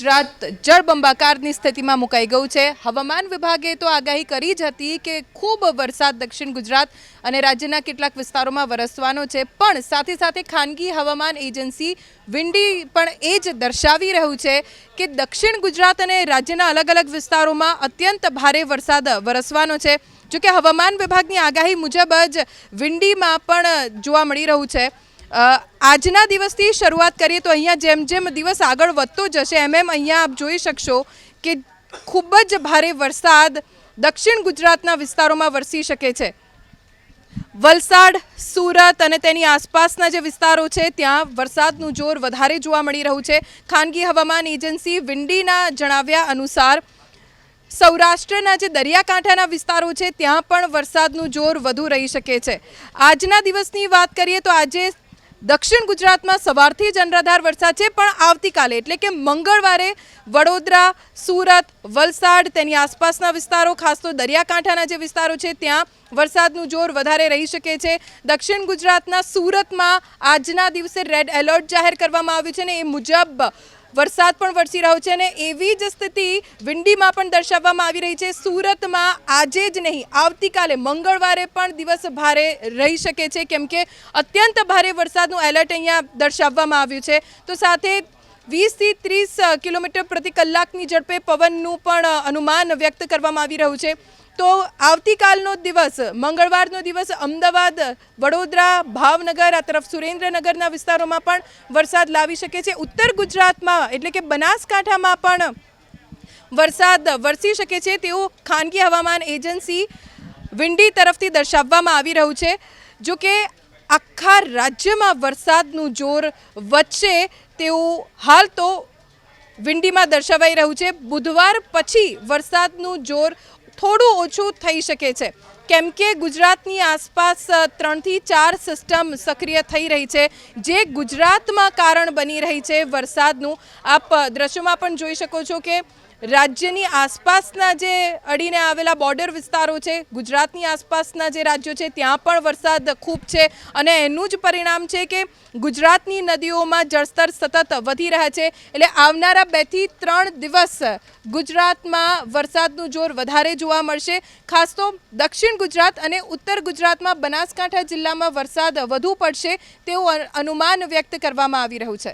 ગુજરાત જળબંબાકારની સ્થિતિમાં મુકાઈ ગયું છે। હવામાન વિભાગે તો આગાહી કરી જ હતી કે ખૂબ વરસાદ દક્ષિણ ગુજરાત અને રાજ્યના કેટલાક વિસ્તારોમાં વરસવાનો છે, પણ સાથે સાથે ખાનગી હવામાન એજન્સી વિન્ડી પણ એ જ દર્શાવી રહ્યું છે કે દક્ષિણ ગુજરાત અને રાજ્યના અલગ અલગ વિસ્તારોમાં અત્યંત ભારે વરસાદ વરસવાનો છે। જો કે હવામાન વિભાગની આગાહી મુજબ જ વિન્ડીમાં પણ જોવા મળી રહ્યું છે। આજના દિવસથી શરૂઆત કરીએ તો અહીંયા જેમ જેમ દિવસ આગળ વધતો જશે એમ અહીંયા આપ જોઈ શકશો કે ખૂબ જ ભારે વરસાદ દક્ષિણ ગુજરાતના વિસ્તારોમાં વરસી શકે છે। વલસાડ, સુરત અને તેની આસપાસના જે વિસ્તારો છે ત્યાં વરસાદનું જોર વધારે જોવા મળી રહ્યું છે। ખાનગી હવામાન એજન્સી વિન્ડીના જણાવ્યા અનુસાર સૌરાષ્ટ્રના જે દરિયાકાંઠાના વિસ્તારો છે ત્યાં પણ વરસાદનું જોર વધુ રહી શકે છે। આજના દિવસની વાત કરીએ તો આજે દક્ષિણ ગુજરાતમાં સવારથી જ અનરાધાર વરસાદ છે, પણ આવતીકાલે એટલે કે મંગળવારે વડોદરા, સુરત, વલસાડ તેની આસપાસના વિસ્તારો, ખાસ તો દરિયાકાંઠાના જે વિસ્તારો છે ત્યાં વરસાદનું જોર વધારે રહી શકે છે। દક્ષિણ ગુજરાતના સુરતમાં આજના દિવસે રેડ એલર્ટ જાહેર કરવામાં આવ્યું છે ને એ મુજબ વરસાદ પણ વરસી રહ્યો છે અને એવી જ સ્થિતિ વિન્ડીમાં પણ દર્શાવવામાં આવી રહી છે। સુરતમાં આજે જ નહીં આવતીકાલે મંગળવારે પણ દિવસ ભારે રહી શકે છે, કેમ કે અત્યંત ભારે વરસાદનું એલર્ટ અહીંયા દર્શાવવામાં આવ્યું છે। તો સાથે 20 થી 30 કિલોમીટર પ્રતિ કલાકની ઝડપે પવનનું પણ અનુમાન વ્યક્ત કરવામાં આવી રહ્યું છે। તો આવતીકાલનો દિવસ મંગળવારનો દિવસ અમદાવાદ, વડોદરા, ભાવનગર આ તરફ સુરેન્દ્રનગરના વિસ્તારોમાં પણ વરસાદ લાવી શકે છે। ઉત્તર ગુજરાતમાં એટલે કે બનાસકાંઠામાં પણ વરસાદ વરસી શકે છે તેવું ખાનગી હવામાન એજન્સી વિન્ડી તરફથી દર્શાવવામાં આવી રહ્યું છે। જો કે આખા રાજ્યમાં વરસાદનું જોર વધશે તેવું હાલ તો વિન્ડીમાં દર્શાવાઈ રહ્યું છે। બુધવાર પછી વરસાદનું જોર થોડું ઓછું થઈ શકે છે, કેમ કે ગુજરાતની આસપાસ 3 થી 4 સિસ્ટમ સક્રિય થઈ રહી છે, જે ગુજરાતમાં કારણ બની રહી છે વરસાદનું। આપ દ્રશ્યોમાં પણ જોઈ શકો છો કે રાજ્યની આસપાસના જે અડીને આવેલા બોર્ડર વિસ્તારો છે, ગુજરાતની આસપાસના જે રાજ્યો છે ત્યાં પણ વરસાદ ખૂબ છે અને એનું જ પરિણામ છે કે ગુજરાતની નદીઓમાં જળસ્તર સતત વધી રહ્યા છે। એટલે આવનારા 2 થી 3 દિવસ ગુજરાતમાં વરસાદનું જોર વધારે જોવા મળશે। ખાસ તો દક્ષિણ ગુજરાત અને ઉત્તર ગુજરાતમાં બનાસકાંઠા જિલ્લામાં વરસાદ વધુ પડશે તેવું અનુમાન વ્યક્ત કરવામાં આવી રહ્યું છે।